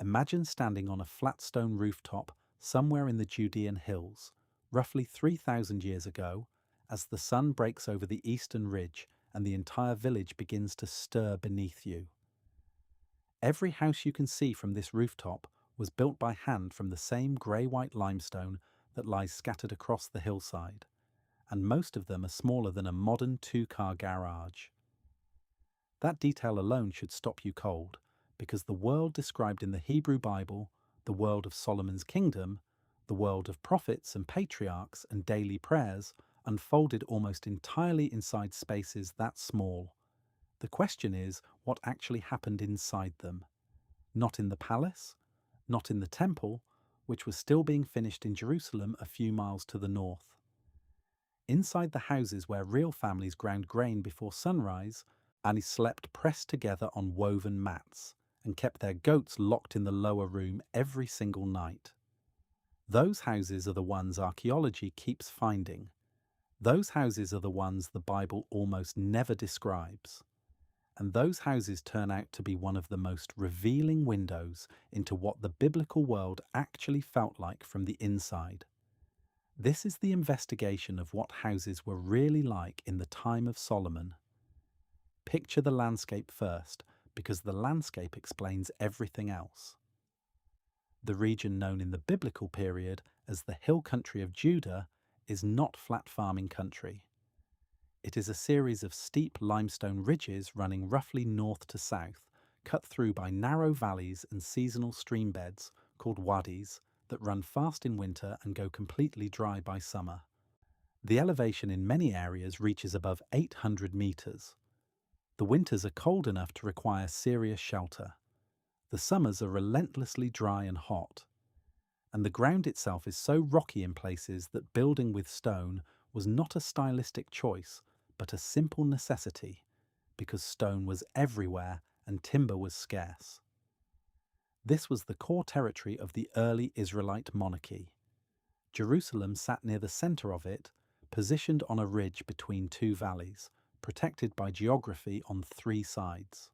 Imagine standing on a flat stone rooftop somewhere in the Judean hills, roughly 3,000 years ago, as the sun breaks over the eastern ridge and the entire village begins to stir beneath you. Every house you can see from this rooftop was built by hand from the same grey-white limestone that lies scattered across the hillside, and most of them are smaller than a modern two-car garage. That detail alone should stop you cold, because the world described in the Hebrew Bible, the world of Solomon's kingdom, the world of prophets and patriarchs and daily prayers, unfolded almost entirely inside spaces that small. The question is, what actually happened inside them? Not in the palace, not in the temple, which was still being finished in Jerusalem a few miles to the north. Inside the houses where real families ground grain before sunrise, and slept pressed together on woven mats, and kept their goats locked in the lower room every single night. Those houses are the ones archaeology keeps finding. Those houses are the ones the Bible almost never describes. And those houses turn out to be one of the most revealing windows into what the biblical world actually felt like from the inside. This is the investigation of what houses were really like in the time of Solomon. Picture the landscape first, because the landscape explains everything else. The region known in the biblical period as the hill country of Judah is not flat farming country. It is a series of steep limestone ridges running roughly north to south, cut through by narrow valleys and seasonal stream beds called wadis that run fast in winter and go completely dry by summer. The elevation in many areas reaches above 800 meters. The winters are cold enough to require serious shelter. The summers are relentlessly dry and hot. And the ground itself is so rocky in places that building with stone was not a stylistic choice, but a simple necessity, because stone was everywhere and timber was scarce. This was the core territory of the early Israelite monarchy. Jerusalem sat near the center of it, positioned on a ridge between two valleys, protected by geography on three sides.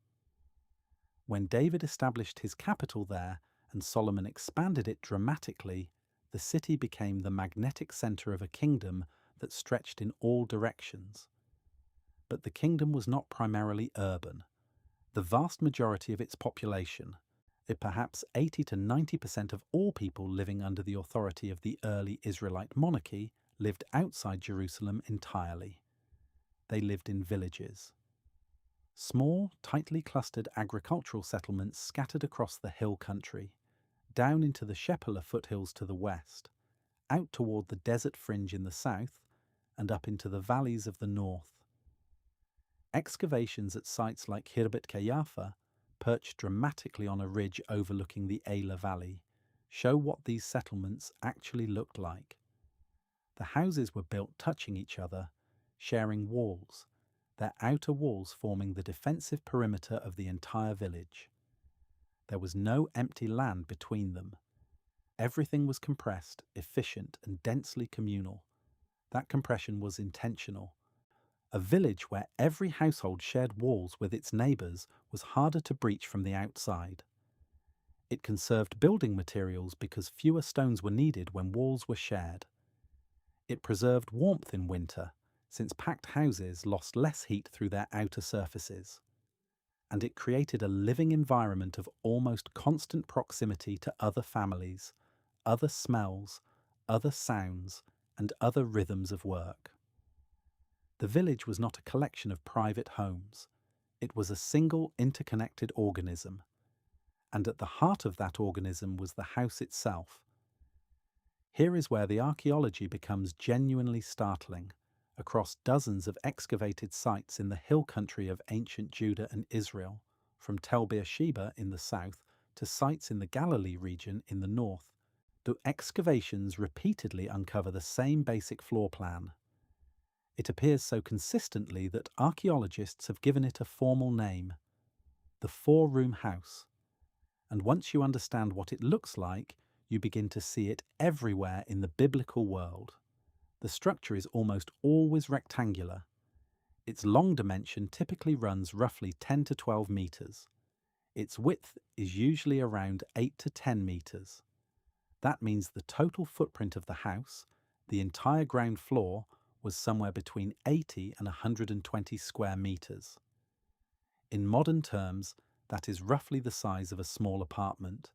When David established his capital there and Solomon expanded it dramatically, the city became the magnetic center of a kingdom that stretched in all directions. But the kingdom was not primarily urban. The vast majority of its population, perhaps 80 to 90% of all people living under the authority of the early Israelite monarchy, lived outside Jerusalem entirely. They lived in villages. Small, tightly clustered agricultural settlements scattered across the hill country, down into the Shephelah foothills to the west, out toward the desert fringe in the south, and up into the valleys of the north. Excavations at sites like Hirbet Kayafa, perched dramatically on a ridge overlooking the Elah Valley, show what these settlements actually looked like. The houses were built touching each other, sharing walls, their outer walls forming the defensive perimeter of the entire village. There was no empty land between them. Everything was compressed, efficient, and densely communal. That compression was intentional. A village where every household shared walls with its neighbours was harder to breach from the outside. It conserved building materials because fewer stones were needed when walls were shared. It preserved warmth in winter, since packed houses lost less heat through their outer surfaces. And it created a living environment of almost constant proximity to other families, other smells, other sounds, and other rhythms of work. The village was not a collection of private homes. It was a single interconnected organism. And at the heart of that organism was the house itself. Here is where the archaeology becomes genuinely startling. Across dozens of excavated sites in the hill country of ancient Judah and Israel, from Tel Beersheba in the south to sites in the Galilee region in the north, the excavations repeatedly uncover the same basic floor plan. It appears so consistently that archaeologists have given it a formal name, the four-room house. And once you understand what it looks like, you begin to see it everywhere in the biblical world. The structure is almost always rectangular. Its long dimension typically runs roughly 10 to 12 meters. Its width is usually around 8 to 10 meters. That means the total footprint of the house, the entire ground floor, was somewhere between 80 and 120 square meters. In modern terms, that is roughly the size of a small apartment,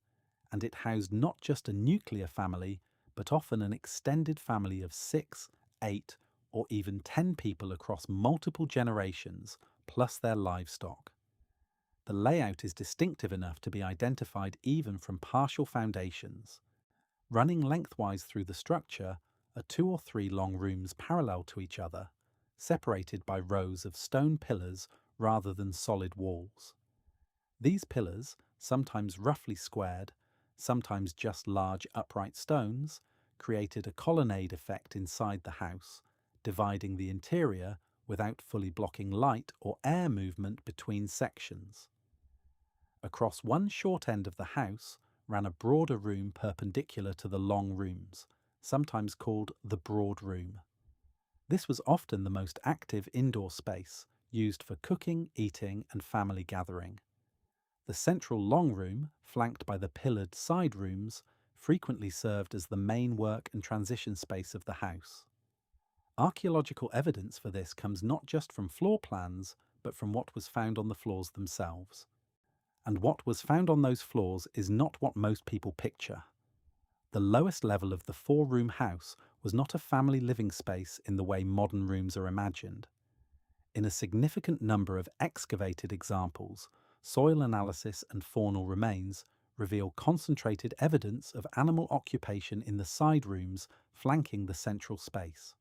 and it housed not just a nuclear family, but often an extended family of 6, 8, or even 10 people across multiple generations, plus their livestock. The layout is distinctive enough to be identified even from partial foundations. Running lengthwise through the structure are 2 or 3 long rooms parallel to each other, separated by rows of stone pillars rather than solid walls. These pillars, sometimes roughly squared, sometimes just large upright stones, created a colonnade effect inside the house, dividing the interior without fully blocking light or air movement between sections. Across one short end of the house ran a broader room perpendicular to the long rooms, sometimes called the broad room. This was often the most active indoor space, used for cooking, eating, and family gathering. The central long room, flanked by the pillared side rooms, frequently served as the main work and transition space of the house. Archaeological evidence for this comes not just from floor plans, but from what was found on the floors themselves. And what was found on those floors is not what most people picture. The lowest level of the 4-room house was not a family living space in the way modern rooms are imagined. In a significant number of excavated examples, soil analysis and faunal remains reveal concentrated evidence of animal occupation in the side rooms flanking the central space.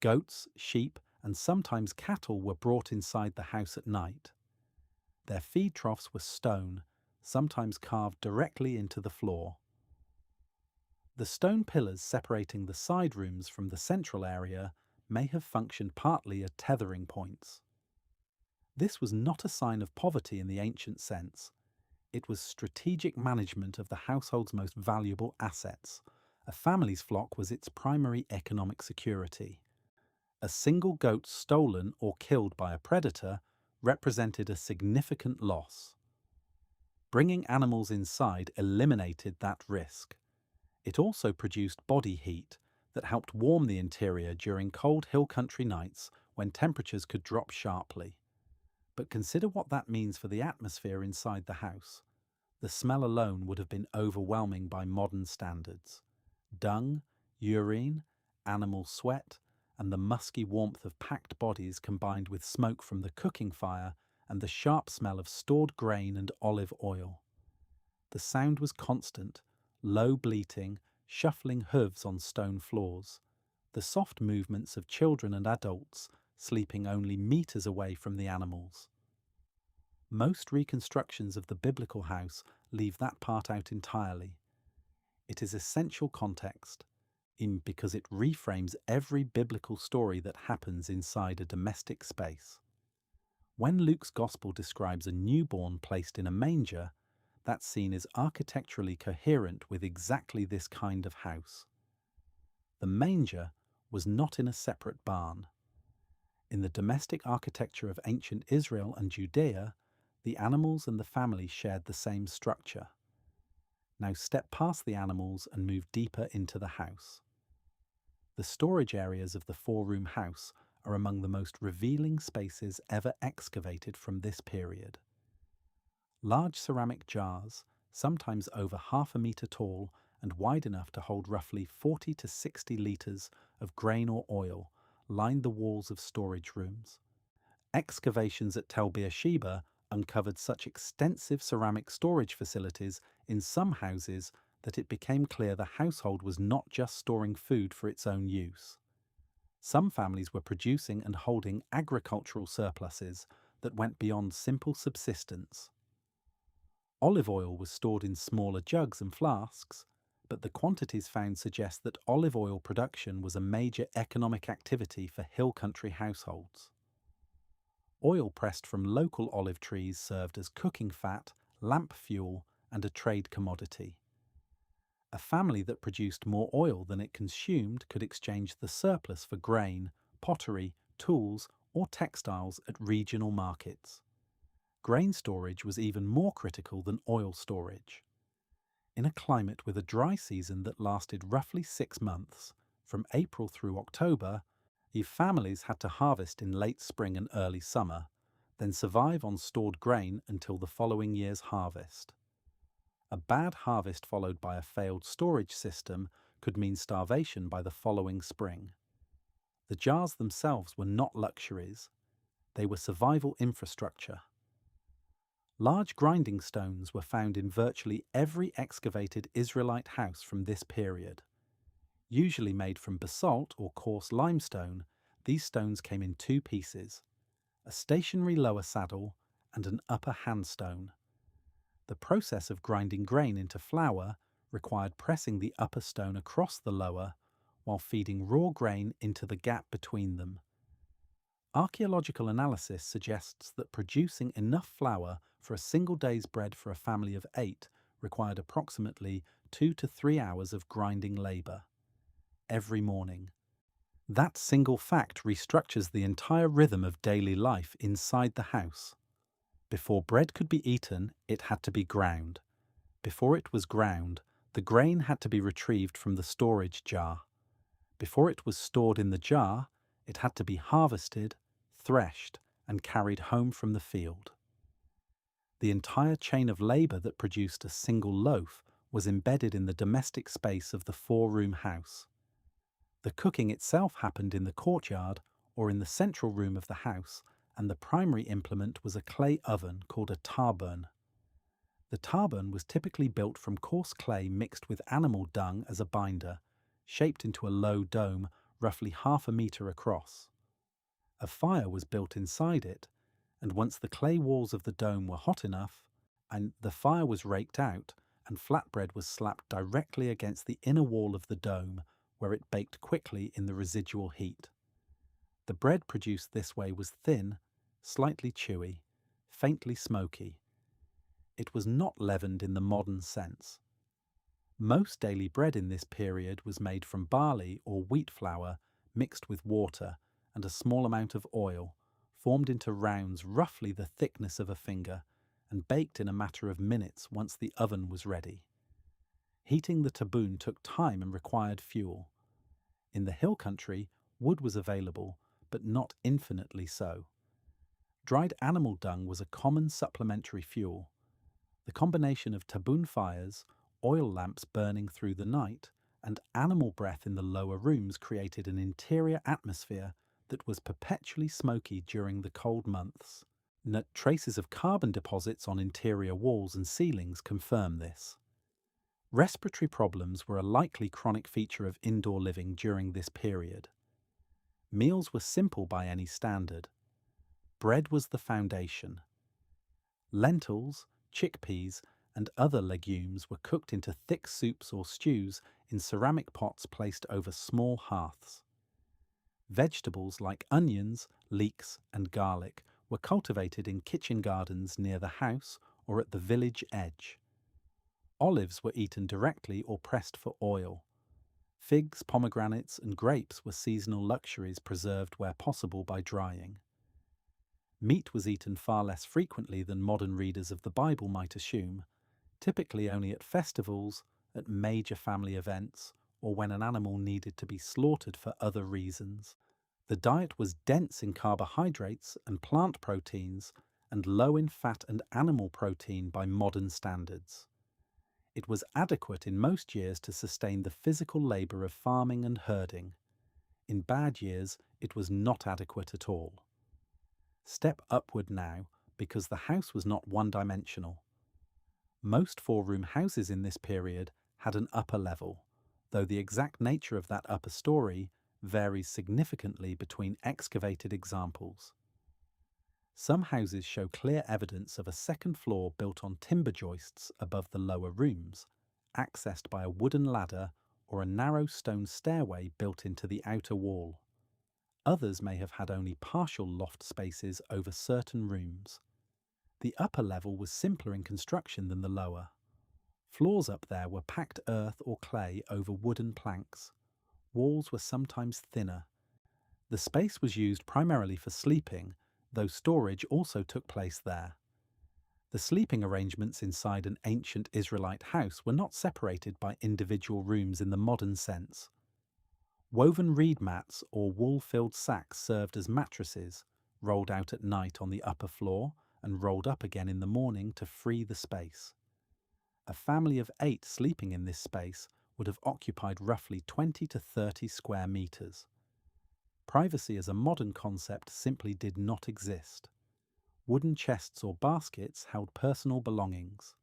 Goats, sheep, and sometimes cattle were brought inside the house at night. Their feed troughs were stone, sometimes carved directly into the floor. The stone pillars separating the side rooms from the central area may have functioned partly as tethering points. This was not a sign of poverty in the ancient sense. It was strategic management of the household's most valuable assets. A family's flock was its primary economic security. A single goat stolen or killed by a predator represented a significant loss. Bringing animals inside eliminated that risk. It also produced body heat that helped warm the interior during cold hill country nights when temperatures could drop sharply. But consider what that means for the atmosphere inside the house. The smell alone would have been overwhelming by modern standards. Dung, urine, animal sweat, and the musky warmth of packed bodies combined with smoke from the cooking fire and the sharp smell of stored grain and olive oil. The sound was constant, low bleating, shuffling hooves on stone floors, the soft movements of children and adults sleeping only meters away from the animals. Most reconstructions of the biblical house leave that part out entirely. It is essential context, because it reframes every biblical story that happens inside a domestic space. When Luke's Gospel describes a newborn placed in a manger, that scene is architecturally coherent with exactly this kind of house. The manger was not in a separate barn. In the domestic architecture of ancient Israel and Judea, the animals and the family shared the same structure. Now step past the animals and move deeper into the house. The storage areas of the 4-room house are among the most revealing spaces ever excavated from this period. Large ceramic jars, sometimes over half a metre tall and wide enough to hold roughly 40 to 60 litres of grain or oil, lined the walls of storage rooms. Excavations at Tel Beersheba uncovered such extensive ceramic storage facilities in some houses that it became clear the household was not just storing food for its own use. Some families were producing and holding agricultural surpluses that went beyond simple subsistence. Olive oil was stored in smaller jugs and flasks, but the quantities found suggest that olive oil production was a major economic activity for hill country households. Oil pressed from local olive trees served as cooking fat, lamp fuel, and a trade commodity. A family that produced more oil than it consumed could exchange the surplus for grain, pottery, tools, or textiles at regional markets. Grain storage was even more critical than oil storage. In a climate with a dry season that lasted roughly 6 months, from April through October, families had to harvest in late spring and early summer, then survive on stored grain until the following year's harvest. A bad harvest followed by a failed storage system could mean starvation by the following spring. The jars themselves were not luxuries, they were survival infrastructure. Large grinding stones were found in virtually every excavated Israelite house from this period. Usually made from basalt or coarse limestone, these stones came in 2 pieces, a stationary lower saddle and an upper handstone. The process of grinding grain into flour required pressing the upper stone across the lower while feeding raw grain into the gap between them. Archaeological analysis suggests that producing enough flour for a single day's bread for a family of 8 required approximately 2 to 3 hours of grinding labour every morning. That single fact restructures the entire rhythm of daily life inside the house. Before bread could be eaten, it had to be ground. Before it was ground, the grain had to be retrieved from the storage jar. Before it was stored in the jar, it had to be harvested, threshed, and carried home from the field. The entire chain of labour that produced a single loaf was embedded in the domestic space of the 4-room house. The cooking itself happened in the courtyard or in the central room of the house, and the primary implement was a clay oven called a tarburn. The tarburn was typically built from coarse clay mixed with animal dung as a binder, shaped into a low dome roughly half a metre across. A fire was built inside it, and once the clay walls of the dome were hot enough, and the fire was raked out, and flatbread was slapped directly against the inner wall of the dome, where it baked quickly in the residual heat. The bread produced this way was thin, slightly chewy, faintly smoky. It was not leavened in the modern sense. Most daily bread in this period was made from barley or wheat flour mixed with water and a small amount of oil, formed into rounds roughly the thickness of a finger, and baked in a matter of minutes once the oven was ready. Heating the taboon took time and required fuel. In the hill country, wood was available, but not infinitely so. Dried animal dung was a common supplementary fuel. The combination of taboon fires, oil lamps burning through the night, and animal breath in the lower rooms created an interior atmosphere that was perpetually smoky during the cold months. Traces of carbon deposits on interior walls and ceilings confirm this. Respiratory problems were a likely chronic feature of indoor living during this period. Meals were simple by any standard. Bread was the foundation. Lentils, chickpeas, and other legumes were cooked into thick soups or stews in ceramic pots placed over small hearths. Vegetables like onions, leeks, and garlic were cultivated in kitchen gardens near the house or at the village edge. Olives were eaten directly or pressed for oil. Figs, pomegranates, and grapes were seasonal luxuries preserved where possible by drying. Meat was eaten far less frequently than modern readers of the Bible might assume, typically only at festivals, at major family events, or when an animal needed to be slaughtered for other reasons. The diet was dense in carbohydrates and plant proteins, and low in fat and animal protein by modern standards. It was adequate in most years to sustain the physical labour of farming and herding. In bad years, it was not adequate at all. Step upward now, because the house was not one-dimensional. Most 4-room houses in this period had an upper level, though the exact nature of that upper story varies significantly between excavated examples. Some houses show clear evidence of a second floor built on timber joists above the lower rooms, accessed by a wooden ladder or a narrow stone stairway built into the outer wall. Others may have had only partial loft spaces over certain rooms. The upper level was simpler in construction than the lower. Floors up there were packed earth or clay over wooden planks. Walls were sometimes thinner. The space was used primarily for sleeping, though storage also took place there. The sleeping arrangements inside an ancient Israelite house were not separated by individual rooms in the modern sense. Woven reed mats or wool-filled sacks served as mattresses, rolled out at night on the upper floor and rolled up again in the morning to free the space. A family of 8 sleeping in this space would have occupied roughly 20 to 30 square meters. Privacy as a modern concept simply did not exist. Wooden chests or baskets held personal belongings.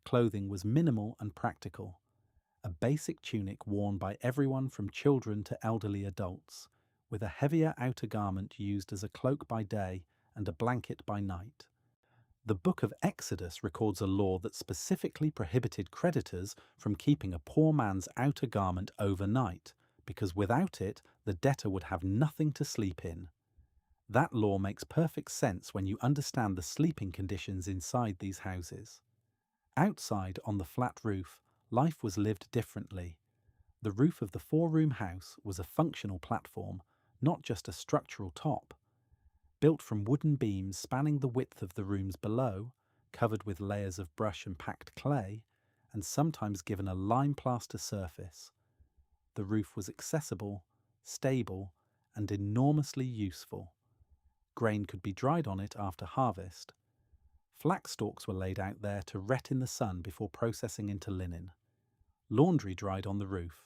Clothing was minimal and practical. A basic tunic worn by everyone from children to elderly adults, with a heavier outer garment used as a cloak by day and a blanket by night. The Book of Exodus records a law that specifically prohibited creditors from keeping a poor man's outer garment overnight, because without it, the debtor would have nothing to sleep in. That law makes perfect sense when you understand the sleeping conditions inside these houses. Outside, on the flat roof, life was lived differently. The roof of the 4-room house was a functional platform, not just a structural top. Built from wooden beams spanning the width of the rooms below, covered with layers of brush and packed clay, and sometimes given a lime plaster surface. The roof was accessible, stable, and enormously useful. Grain could be dried on it after harvest. Flax stalks were laid out there to rot in the sun before processing into linen. Laundry dried on the roof.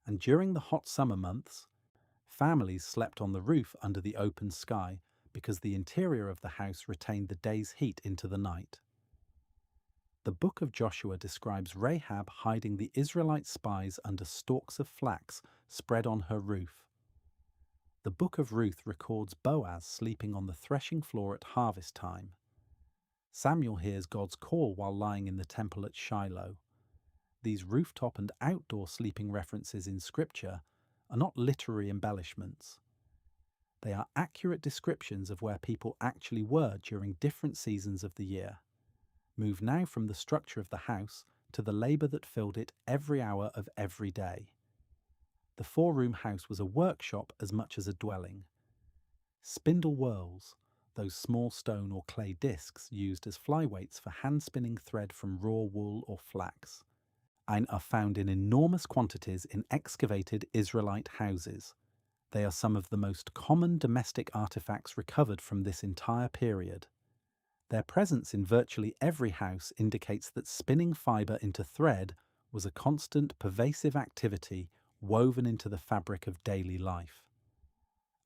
And during the hot summer months, families slept on the roof under the open sky because the interior of the house retained the day's heat into the night. The book of Joshua describes Rahab hiding the Israelite spies under stalks of flax spread on her roof. The book of Ruth records Boaz sleeping on the threshing floor at harvest time. Samuel hears God's call while lying in the temple at Shiloh. These rooftop and outdoor sleeping references in Scripture are not literary embellishments. They are accurate descriptions of where people actually were during different seasons of the year. Move now from the structure of the house to the labour that filled it every hour of every day. The 4-room house was a workshop as much as a dwelling. Spindle whorls, those small stone or clay discs used as flyweights for hand-spinning thread from raw wool or flax, are found in enormous quantities in excavated Israelite houses. They are some of the most common domestic artifacts recovered from this entire period. Their presence in virtually every house indicates that spinning fibre into thread was a constant, pervasive activity woven into the fabric of daily life.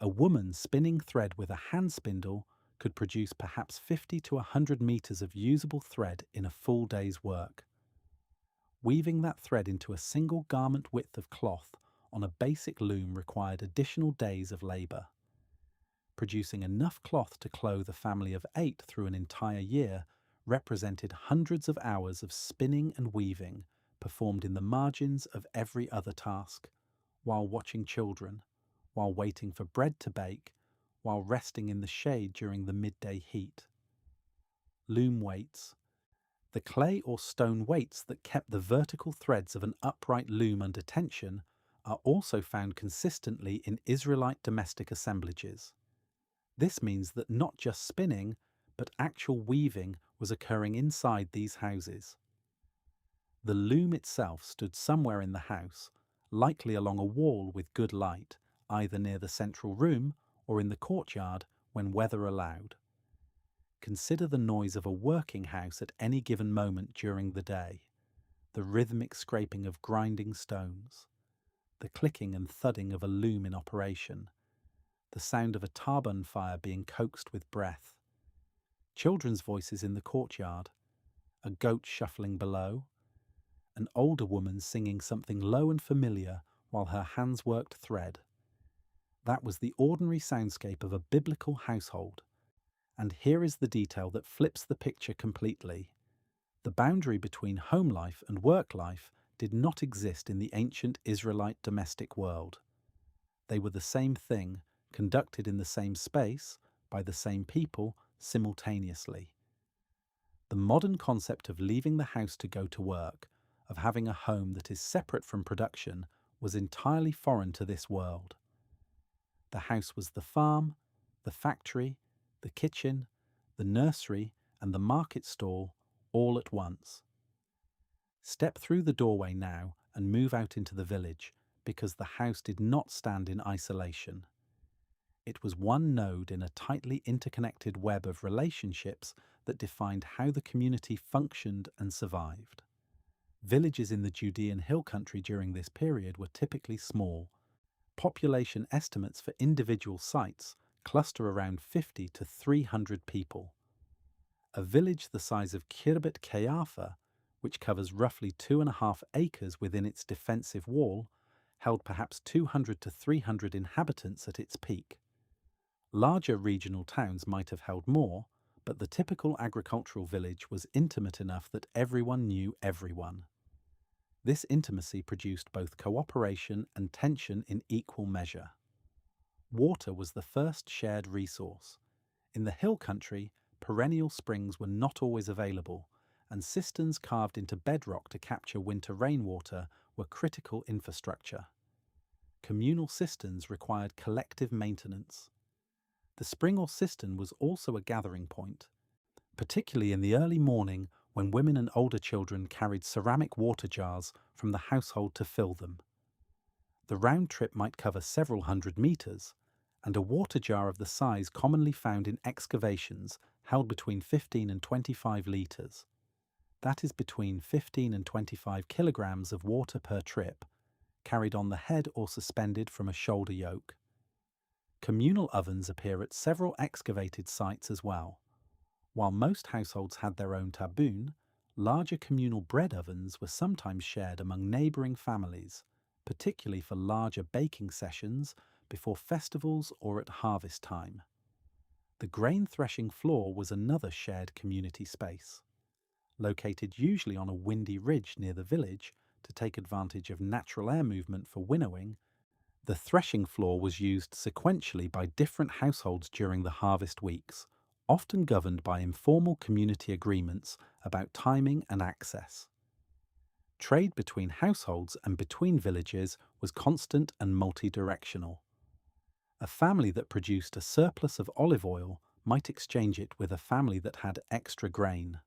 A woman spinning thread with a hand spindle could produce perhaps 50 to 100 meters of usable thread in a full day's work. Weaving that thread into a single garment width of cloth on a basic loom required additional days of labour. Producing enough cloth to clothe a family of 8 through an entire year represented hundreds of hours of spinning and weaving performed in the margins of every other task, while watching children, while waiting for bread to bake, while resting in the shade during the midday heat. Loom weights. The clay or stone weights that kept the vertical threads of an upright loom under tension are also found consistently in Israelite domestic assemblages. This means that not just spinning, but actual weaving was occurring inside these houses. The loom itself stood somewhere in the house, likely along a wall with good light, either near the central room or in the courtyard when weather allowed. Consider the noise of a working house at any given moment during the day, the rhythmic scraping of grinding stones, the clicking and thudding of a loom in operation, the sound of a tar-bun fire being coaxed with breath, children's voices in the courtyard, a goat shuffling below, an older woman singing something low and familiar while her hands worked thread. That was the ordinary soundscape of a biblical household. And here is the detail that flips the picture completely. The boundary between home life and work life did not exist in the ancient Israelite domestic world. They were the same thing, conducted in the same space, by the same people, simultaneously. The modern concept of leaving the house to go to work, of having a home that is separate from production, was entirely foreign to this world. The house was the farm, the factory, the kitchen, the nursery, and the market stall all at once. Step through the doorway now and move out into the village, because the house did not stand in isolation. It was one node in a tightly interconnected web of relationships that defined how the community functioned and survived. Villages in the Judean hill country during this period were typically small. Population estimates for individual sites cluster around 50 to 300 people. A village the size of Kirbet Kayafa, which covers roughly 2.5 acres within its defensive wall, held perhaps 200 to 300 inhabitants at its peak. Larger regional towns might have held more, but the typical agricultural village was intimate enough that everyone knew everyone. This intimacy produced both cooperation and tension in equal measure. Water was the first shared resource. In the hill country, perennial springs were not always available, and cisterns carved into bedrock to capture winter rainwater were critical infrastructure. Communal cisterns required collective maintenance. The spring or cistern was also a gathering point, particularly in the early morning when women and older children carried ceramic water jars from the household to fill them. The round trip might cover several hundred meters, and a water jar of the size commonly found in excavations held between 15 and 25 litres. That is between 15 and 25 kilograms of water per trip, carried on the head or suspended from a shoulder yoke. Communal ovens appear at several excavated sites as well. While most households had their own taboon, larger communal bread ovens were sometimes shared among neighbouring families, particularly for larger baking sessions before festivals or at harvest time. The grain threshing floor was another shared community space. Located usually on a windy ridge near the village to take advantage of natural air movement for winnowing, the threshing floor was used sequentially by different households during the harvest weeks, often governed by informal community agreements about timing and access. Trade between households and between villages was constant and multi-directional. A family that produced a surplus of olive oil might exchange it with a family that had extra grain.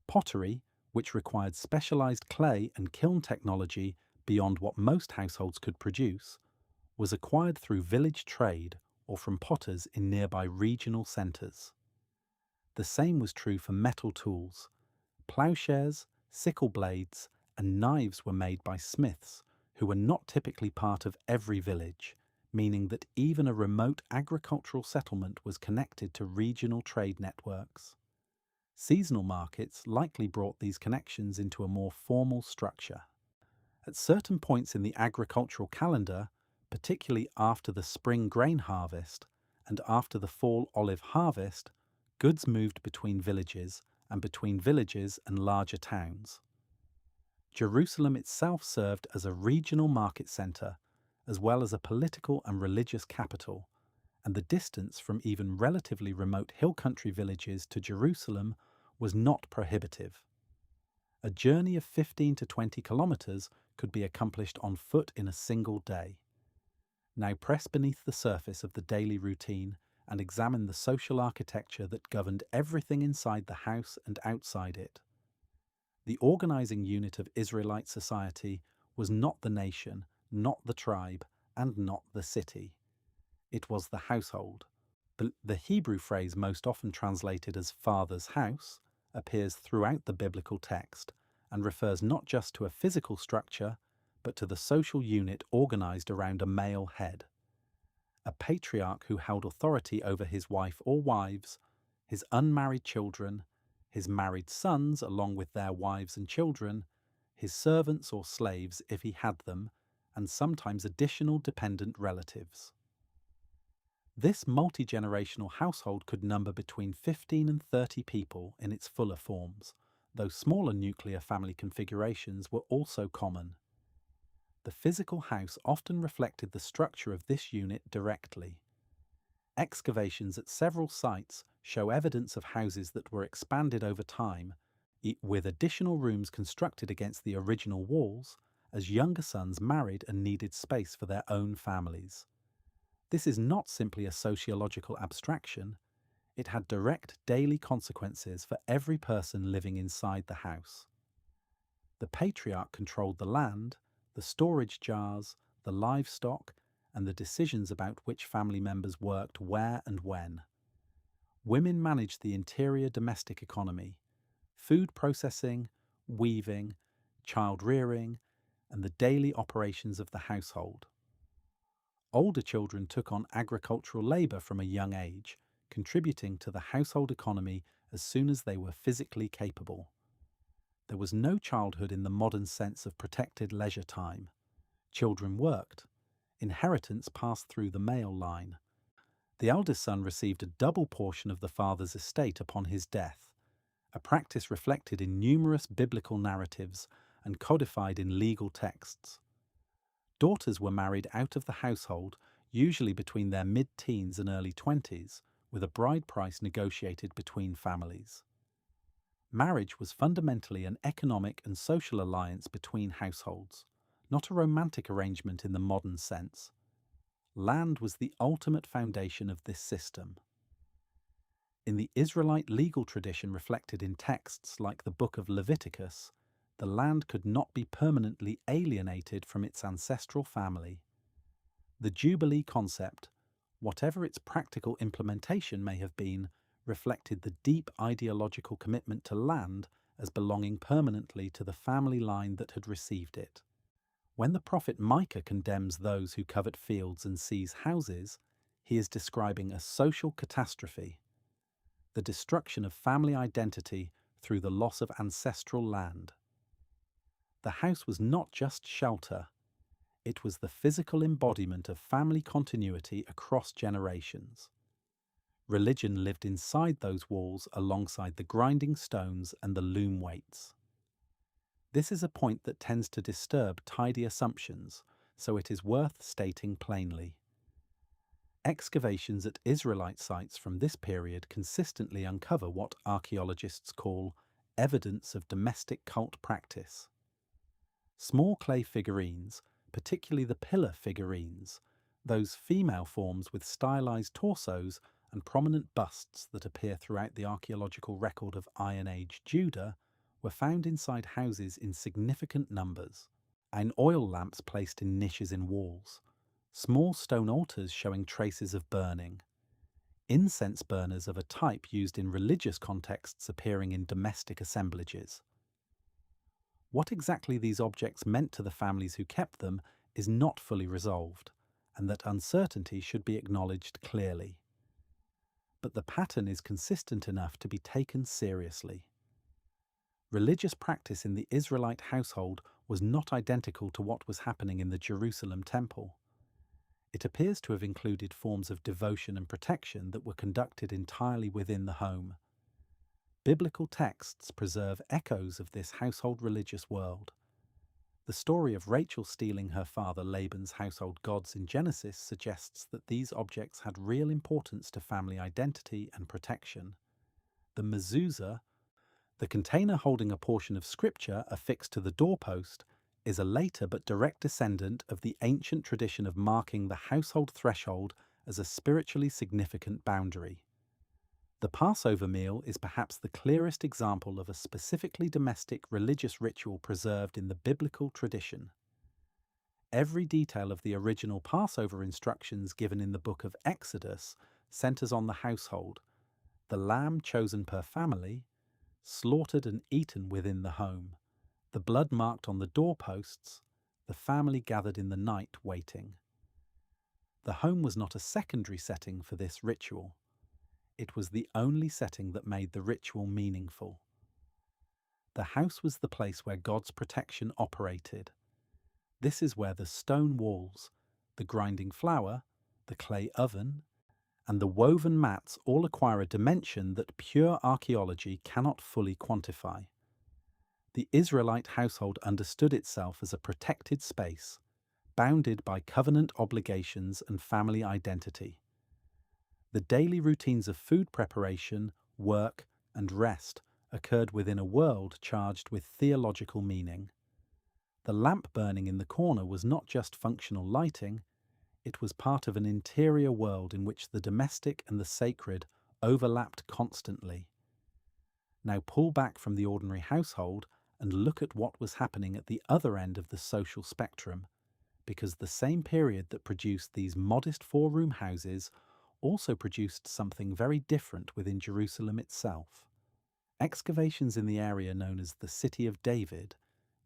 Pottery, which required specialized clay and kiln technology beyond what most households could produce, was acquired through village trade or from potters in nearby regional centres. The same was true for metal tools. Ploughshares, sickle blades, and knives were made by smiths, who were not typically part of every village, meaning that even a remote agricultural settlement was connected to regional trade networks. Seasonal markets likely brought these connections into a more formal structure. At certain points in the agricultural calendar, particularly after the spring grain harvest and after the fall olive harvest, goods moved between villages and larger towns. Jerusalem itself served as a regional market centre, as well as a political and religious capital, and the distance from even relatively remote hill country villages to Jerusalem was not prohibitive. A journey of 15 to 20 kilometres could be accomplished on foot in a single day. Now press beneath the surface of the daily routine and examine the social architecture that governed everything inside the house and outside it. The organising unit of Israelite society was not the nation, not the tribe, and not the city. It was the household. The Hebrew phrase most often translated as father's house appears throughout the biblical text and refers not just to a physical structure, but to the social unit organised around a male head. A patriarch who held authority over his wife or wives, his unmarried children, his married sons along with their wives and children, his servants or slaves if he had them, and sometimes additional dependent relatives. This multi-generational household could number between 15 and 30 people in its fuller forms, though smaller nuclear family configurations were also common. The physical house often reflected the structure of this unit directly. Excavations at several sites show evidence of houses that were expanded over time, with additional rooms constructed against the original walls, as younger sons married and needed space for their own families. This is not simply a sociological abstraction, It had direct daily consequences for every person living inside the house. The patriarch controlled the land, the storage jars, the livestock, and the decisions about which family members worked where and when. Women managed the interior domestic economy, food processing, weaving, child rearing, and the daily operations of the household. Older children took on agricultural labour from a young age, contributing to the household economy as soon as they were physically capable. There was no childhood in the modern sense of protected leisure time. Children worked. Inheritance passed through the male line. The eldest son received a double portion of the father's estate upon his death, a practice reflected in numerous biblical narratives and codified in legal texts. Daughters were married out of the household, usually between their mid-teens and early 20s, with a bride price negotiated between families. Marriage was fundamentally an economic and social alliance between households, not a romantic arrangement in the modern sense. Land was the ultimate foundation of this system. In the Israelite legal tradition reflected in texts like the Book of Leviticus, the land could not be permanently alienated from its ancestral family. The Jubilee concept, whatever its practical implementation may have been, reflected the deep ideological commitment to land as belonging permanently to the family line that had received it. When the prophet Micah condemns those who covet fields and seize houses, he is describing a social catastrophe, the destruction of family identity through the loss of ancestral land. The house was not just shelter, it was the physical embodiment of family continuity across generations. Religion lived inside those walls alongside the grinding stones and the loom weights. This is a point that tends to disturb tidy assumptions, so it is worth stating plainly. Excavations at Israelite sites from this period consistently uncover what archaeologists call evidence of domestic cult practice. Small clay figurines, particularly the pillar figurines, those female forms with stylized torsos and prominent busts that appear throughout the archaeological record of Iron Age Judah, were found inside houses in significant numbers, and oil lamps placed in niches in walls, small stone altars showing traces of burning, incense burners of a type used in religious contexts appearing in domestic assemblages. What exactly these objects meant to the families who kept them is not fully resolved, and that uncertainty should be acknowledged clearly. But the pattern is consistent enough to be taken seriously. Religious practice in the Israelite household was not identical to what was happening in the Jerusalem temple. It appears to have included forms of devotion and protection that were conducted entirely within the home. Biblical texts preserve echoes of this household religious world. The story of Rachel stealing her father Laban's household gods in Genesis suggests that these objects had real importance to family identity and protection. The mezuzah, the container holding a portion of scripture affixed to the doorpost, is a later but direct descendant of the ancient tradition of marking the household threshold as a spiritually significant boundary. The Passover meal is perhaps the clearest example of a specifically domestic religious ritual preserved in the biblical tradition. Every detail of the original Passover instructions given in the book of Exodus centers on the household, the lamb chosen per family, slaughtered and eaten within the home, the blood marked on the doorposts, the family gathered in the night waiting. The home was not a secondary setting for this ritual. It was the only setting that made the ritual meaningful. The house was the place where God's protection operated. This is where the stone walls, the grinding flour, the clay oven, and the woven mats all acquire a dimension that pure archaeology cannot fully quantify. The Israelite household understood itself as a protected space, bounded by covenant obligations and family identity. The daily routines of food preparation, work, and rest occurred within a world charged with theological meaning. The lamp burning in the corner was not just functional lighting, it was part of an interior world in which the domestic and the sacred overlapped constantly. Now pull back from the ordinary household and look at what was happening at the other end of the social spectrum, because the same period that produced these modest four-room houses also produced something very different within Jerusalem itself. Excavations in the area known as the City of David,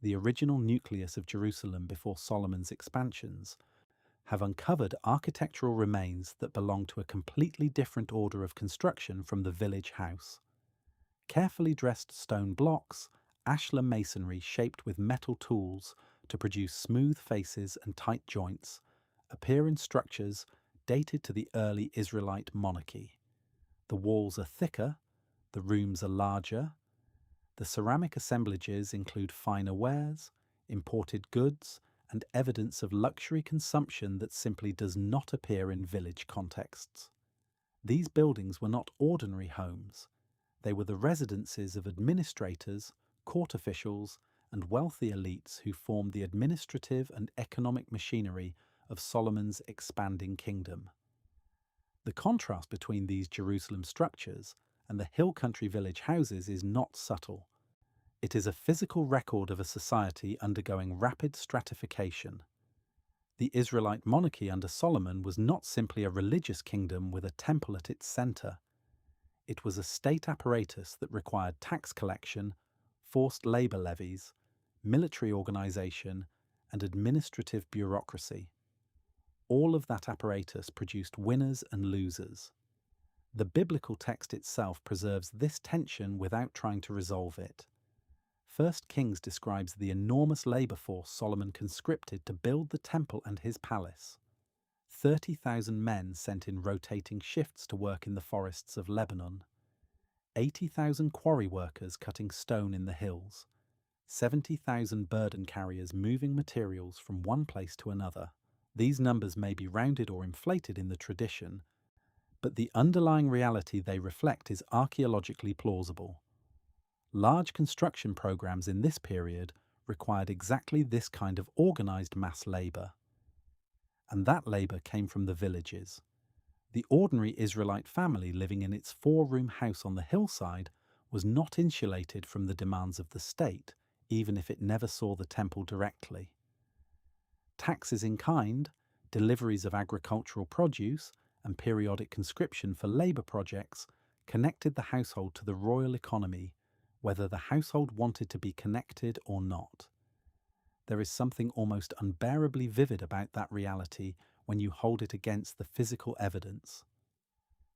the original nucleus of Jerusalem before Solomon's expansions, have uncovered architectural remains that belong to a completely different order of construction from the village house. Carefully dressed stone blocks, ashlar masonry shaped with metal tools to produce smooth faces and tight joints, appear in structures dated to the early Israelite monarchy. The walls are thicker, the rooms are larger, the ceramic assemblages include finer wares, imported goods, and evidence of luxury consumption that simply does not appear in village contexts. These buildings were not ordinary homes. They were the residences of administrators, court officials, and wealthy elites who formed the administrative and economic machinery of Solomon's expanding kingdom. The contrast between these Jerusalem structures and the hill country village houses is not subtle. It is a physical record of a society undergoing rapid stratification. The Israelite monarchy under Solomon was not simply a religious kingdom with a temple at its center. It was a state apparatus that required tax collection, forced labor levies, military organization, and administrative bureaucracy. All of that apparatus produced winners and losers. The biblical text itself preserves this tension without trying to resolve it. 1 Kings describes the enormous labor force Solomon conscripted to build the temple and his palace. 30,000 men sent in rotating shifts to work in the forests of Lebanon. 80,000 quarry workers cutting stone in the hills. 70,000 burden carriers moving materials from one place to another. These numbers may be rounded or inflated in the tradition, but the underlying reality they reflect is archaeologically plausible. Large construction programs in this period required exactly this kind of organized mass labor. And that labor came from the villages. The ordinary Israelite family living in its four-room house on the hillside was not insulated from the demands of the state, even if it never saw the temple directly. Taxes in kind, deliveries of agricultural produce, and periodic conscription for labor projects connected the household to the royal economy, whether the household wanted to be connected or not. There is something almost unbearably vivid about that reality when you hold it against the physical evidence.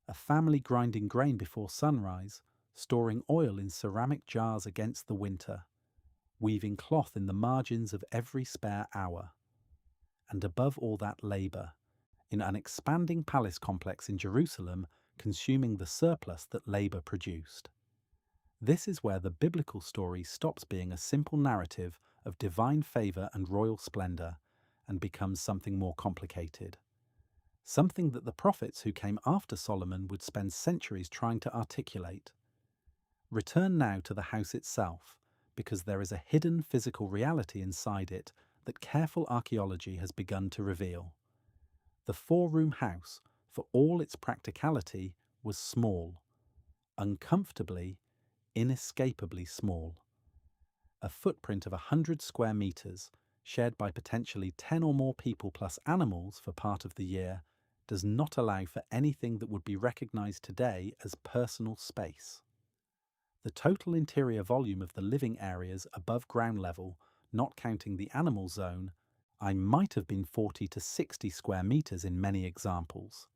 A family grinding grain before sunrise, storing oil in ceramic jars against the winter, weaving cloth in the margins of every spare hour. And above all that labor, in an expanding palace complex in Jerusalem, consuming the surplus that labor produced. This is where the biblical story stops being a simple narrative of divine favor and royal splendor and becomes something more complicated. Something that the prophets who came after Solomon would spend centuries trying to articulate. Return now to the house itself, because there is a hidden physical reality inside it that careful archaeology has begun to reveal. The four-room house, for all its practicality, was small, uncomfortably, inescapably small. A footprint of 100 square meters, shared by potentially 10 or more people plus animals for part of the year, does not allow for anything that would be recognized today as personal space. The total interior volume of the living areas above ground level, not counting the animal zone, might have been 40 to 60 square meters in many examples.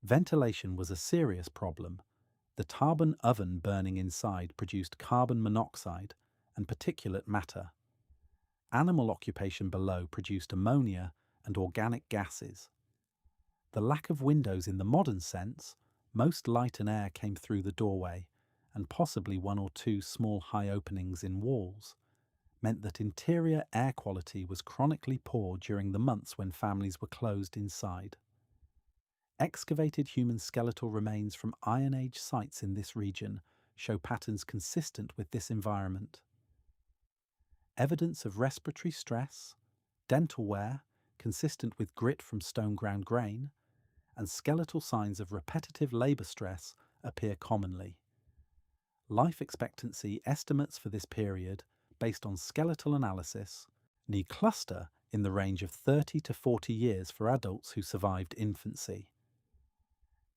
Ventilation was a serious problem. The Tarban oven burning inside produced carbon monoxide and particulate matter. Animal occupation below produced ammonia and organic gases. The lack of windows in the modern sense, most light and air came through the doorway, and possibly one or two small high openings in walls, meant that interior air quality was chronically poor during the months when families were closed inside. Excavated human skeletal remains from Iron Age sites in this region show patterns consistent with this environment. Evidence of respiratory stress, dental wear, consistent with grit from stone ground grain, and skeletal signs of repetitive labor stress appear commonly. Life expectancy estimates for this period, based on skeletal analysis, cluster in the range of 30 to 40 years for adults who survived infancy.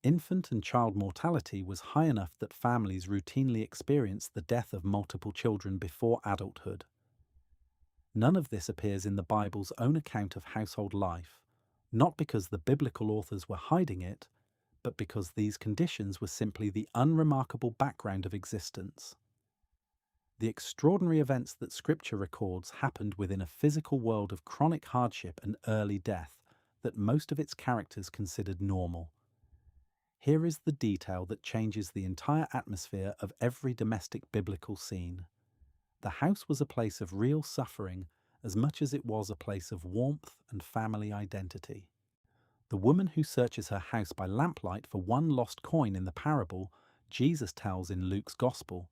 Infant and child mortality was high enough that families routinely experienced the death of multiple children before adulthood. None of this appears in the Bible's own account of household life, not because the biblical authors were hiding it, but because these conditions were simply the unremarkable background of existence. The extraordinary events that Scripture records happened within a physical world of chronic hardship and early death that most of its characters considered normal. Here is the detail that changes the entire atmosphere of every domestic biblical scene. The house was a place of real suffering as much as it was a place of warmth and family identity. The woman who searches her house by lamplight for one lost coin in the parable Jesus tells in Luke's Gospel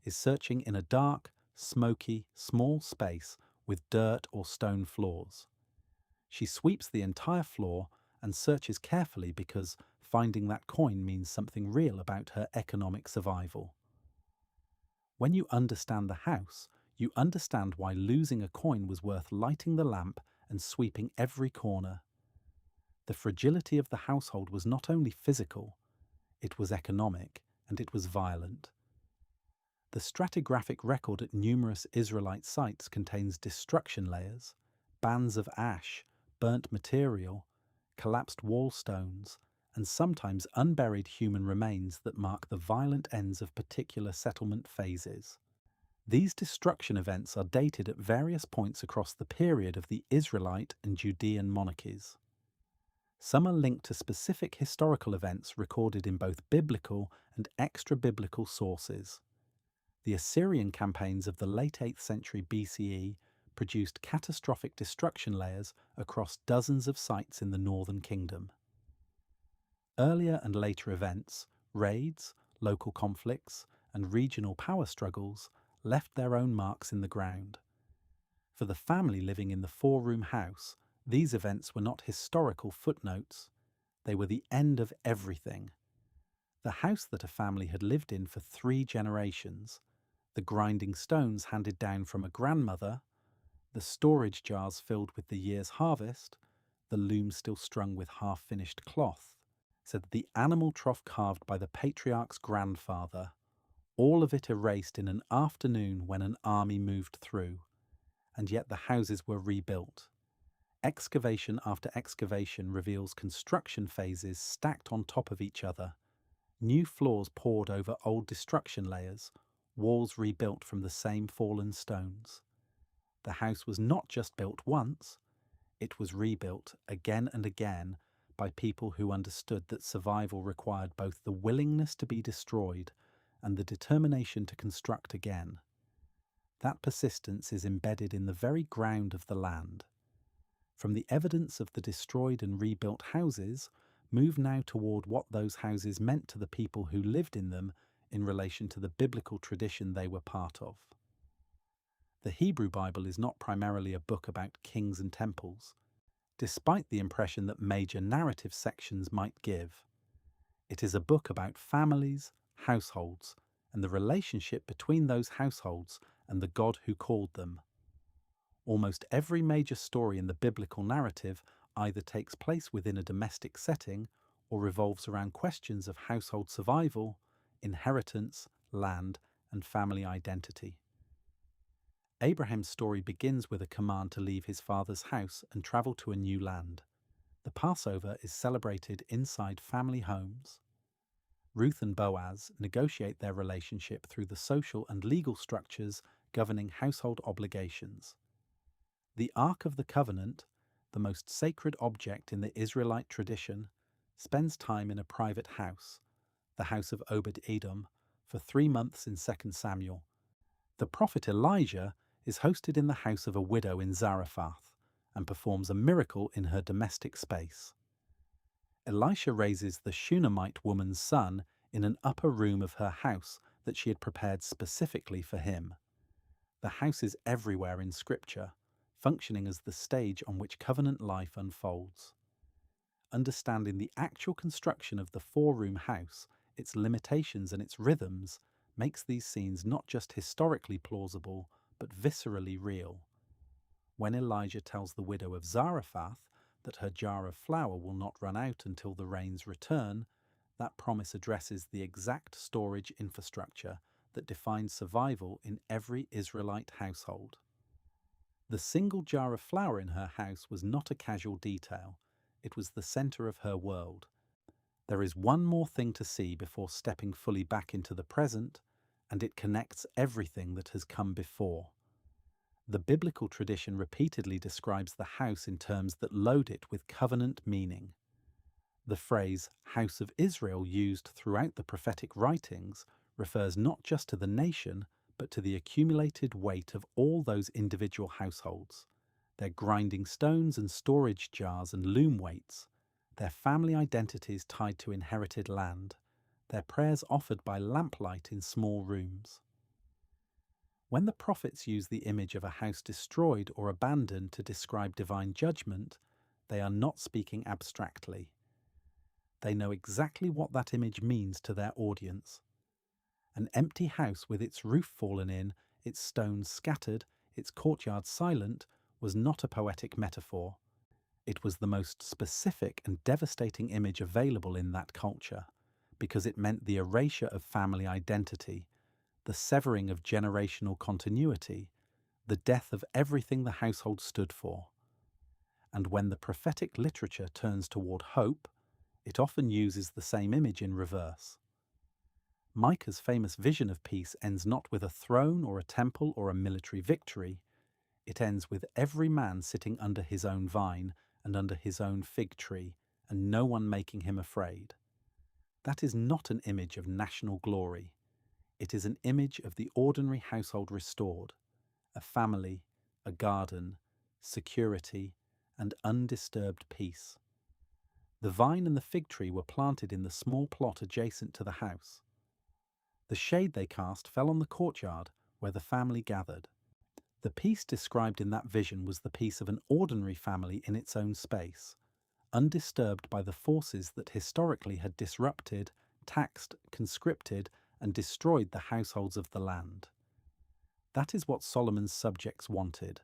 is searching in a dark, smoky, small space with dirt or stone floors. She sweeps the entire floor and searches carefully because finding that coin means something real about her economic survival. When you understand the house, you understand why losing a coin was worth lighting the lamp and sweeping every corner. The fragility of the household was not only physical, it was economic, and it was violent. The stratigraphic record at numerous Israelite sites contains destruction layers, bands of ash, burnt material, collapsed wall stones, and sometimes unburied human remains that mark the violent ends of particular settlement phases. These destruction events are dated at various points across the period of the Israelite and Judean monarchies. Some are linked to specific historical events recorded in both biblical and extra-biblical sources. The Assyrian campaigns of the late 8th century BCE produced catastrophic destruction layers across dozens of sites in the northern kingdom. Earlier and later events, raids, local conflicts, and regional power struggles left their own marks in the ground. For the family living in the four-room house, these events were not historical footnotes. They were the end of everything. The house that a family had lived in for 3 generations, the grinding stones handed down from a grandmother, the storage jars filled with the year's harvest, the loom still strung with half-finished cloth, said the animal trough carved by the patriarch's grandfather, all of it erased in an afternoon when an army moved through, and yet the houses were rebuilt. Excavation after excavation reveals construction phases stacked on top of each other, new floors poured over old destruction layers, walls rebuilt from the same fallen stones. The house was not just built once, it was rebuilt again and again by people who understood that survival required both the willingness to be destroyed and the determination to construct again. That persistence is embedded in the very ground of the land. From the evidence of the destroyed and rebuilt houses, move now toward what those houses meant to the people who lived in them in relation to the biblical tradition they were part of. The Hebrew Bible is not primarily a book about kings and temples, despite the impression that major narrative sections might give. It is a book about families, households, and the relationship between those households and the God who called them. Almost every major story in the biblical narrative either takes place within a domestic setting or revolves around questions of household survival, inheritance, land, and family identity. Abraham's story begins with a command to leave his father's house and travel to a new land. The Passover is celebrated inside family homes. Ruth and Boaz negotiate their relationship through the social and legal structures governing household obligations. The Ark of the Covenant, the most sacred object in the Israelite tradition, spends time in a private house, the house of Obed-Edom, for 3 months in 2 Samuel. The prophet Elijah is hosted in the house of a widow in Zarephath and performs a miracle in her domestic space. Elisha raises the Shunammite woman's son in an upper room of her house that she had prepared specifically for him. The house is everywhere in Scripture, functioning as the stage on which covenant life unfolds. Understanding the actual construction of the four-room house, its limitations and its rhythms, makes these scenes not just historically plausible, but viscerally real. When Elijah tells the widow of Zarephath that her jar of flour will not run out until the rains return, that promise addresses the exact storage infrastructure that defines survival in every Israelite household. The single jar of flour in her house was not a casual detail, it was the center of her world. There is one more thing to see before stepping fully back into the present, and it connects everything that has come before. The biblical tradition repeatedly describes the house in terms that load it with covenant meaning. The phrase House of Israel used throughout the prophetic writings refers not just to the nation, but to the accumulated weight of all those individual households, their grinding stones and storage jars and loom weights, their family identities tied to inherited land, their prayers offered by lamplight in small rooms. When the prophets use the image of a house destroyed or abandoned to describe divine judgment, they are not speaking abstractly. They know exactly what that image means to their audience. An empty house with its roof fallen in, its stones scattered, its courtyard silent, was not a poetic metaphor. It was the most specific and devastating image available in that culture, because it meant the erasure of family identity, the severing of generational continuity, the death of everything the household stood for. And when the prophetic literature turns toward hope, it often uses the same image in reverse. Micah's famous vision of peace ends not with a throne or a temple or a military victory. It ends with every man sitting under his own vine and under his own fig tree, and no one making him afraid. That is not an image of national glory. It is an image of the ordinary household restored, a family, a garden, security, and undisturbed peace. The vine and the fig tree were planted in the small plot adjacent to the house. The shade they cast fell on the courtyard where the family gathered. The peace described in that vision was the peace of an ordinary family in its own space, undisturbed by the forces that historically had disrupted, taxed, conscripted, and destroyed the households of the land. That is what Solomon's subjects wanted.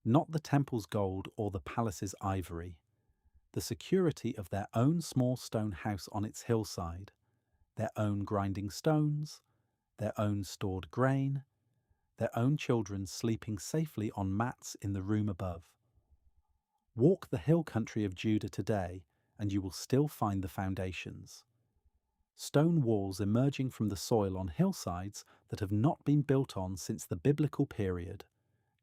Not the temple's gold or the palace's ivory. The security of their own small stone house on its hillside, their own grinding stones, their own stored grain, their own children sleeping safely on mats in the room above. Walk the hill country of Judah today, and you will still find the foundations. Stone walls emerging from the soil on hillsides that have not been built on since the biblical period,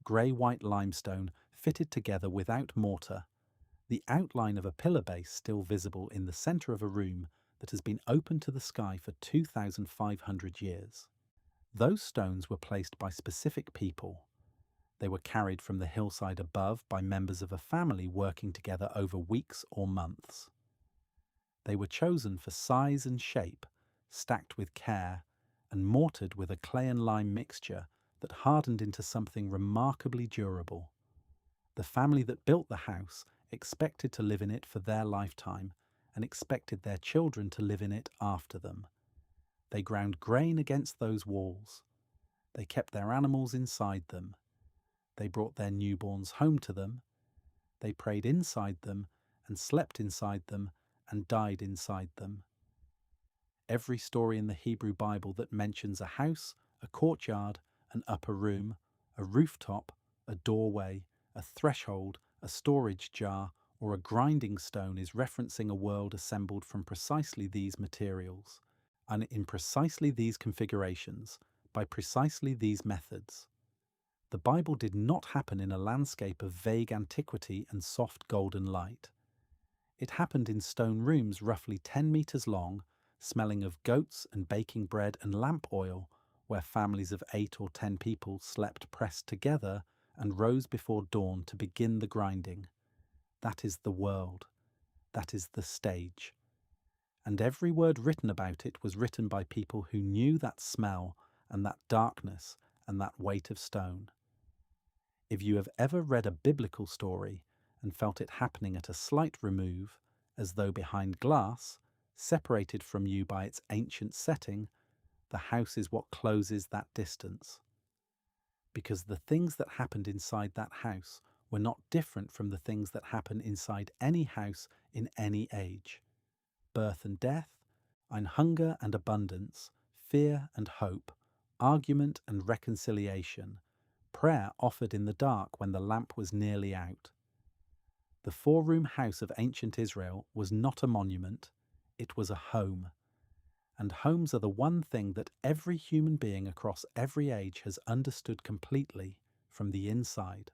grey-white limestone fitted together without mortar, the outline of a pillar base still visible in the centre of a room that has been open to the sky for 2,500 years. Those stones were placed by specific people. They were carried from the hillside above by members of a family working together over weeks or months. They were chosen for size and shape, stacked with care, and mortared with a clay and lime mixture that hardened into something remarkably durable. The family that built the house expected to live in it for their lifetime and expected their children to live in it after them. They ground grain against those walls. They kept their animals inside them. They brought their newborns home to them. They prayed inside them and slept inside them and died inside them. Every story in the Hebrew Bible that mentions a house, a courtyard, an upper room, a rooftop, a doorway, a threshold, a storage jar, or a grinding stone is referencing a world assembled from precisely these materials, and in precisely these configurations, by precisely these methods. The Bible did not happen in a landscape of vague antiquity and soft golden light. It happened in stone rooms roughly 10 meters long, smelling of goats and baking bread and lamp oil, where families of 8 or 10 people slept pressed together and rose before dawn to begin the grinding. That is the world. That is the stage. And every word written about it was written by people who knew that smell and that darkness and that weight of stone. If you have ever read a biblical story and felt it happening at a slight remove, as though behind glass, separated from you by its ancient setting, the house is what closes that distance. Because the things that happened inside that house were not different from the things that happen inside any house in any age. Birth and death, and hunger and abundance, fear and hope, argument and reconciliation, prayer offered in the dark when the lamp was nearly out. The four-room house of ancient Israel was not a monument, it was a home. And homes are the one thing that every human being across every age has understood completely from the inside.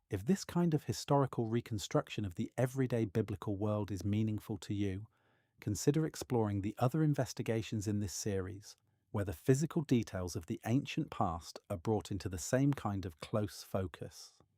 If this kind of historical reconstruction of the everyday biblical world is meaningful to you, consider exploring the other investigations in this series, where the physical details of the ancient past are brought into the same kind of close focus.